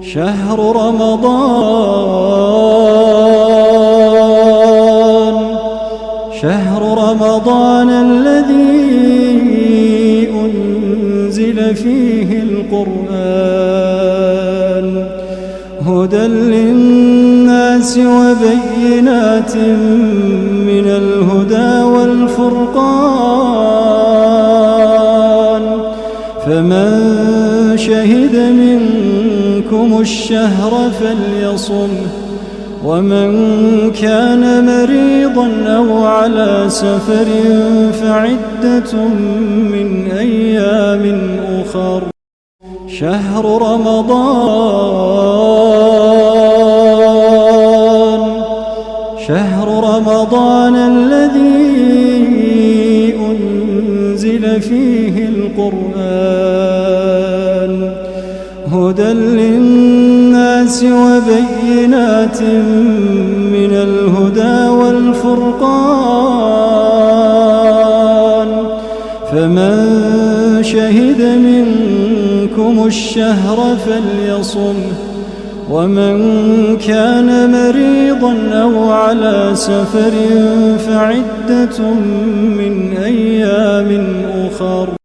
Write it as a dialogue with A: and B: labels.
A: شهر رمضان شهر رمضان الذي أنزل فيه القرآن هدى للناس وبينات من الهدى والفرقان فمن شهد منكم الشهر فليصمه ومن كان مريضا أو على سفر فعدة من أيام أخر شهر رمضان الذي أنزل فيه القرآن هدى للناس وبينات من الهدى والفرقان فمن شهد منكم الشهر فليصمه ومن كان مريضا أو على سفر فعدة من أيام أخر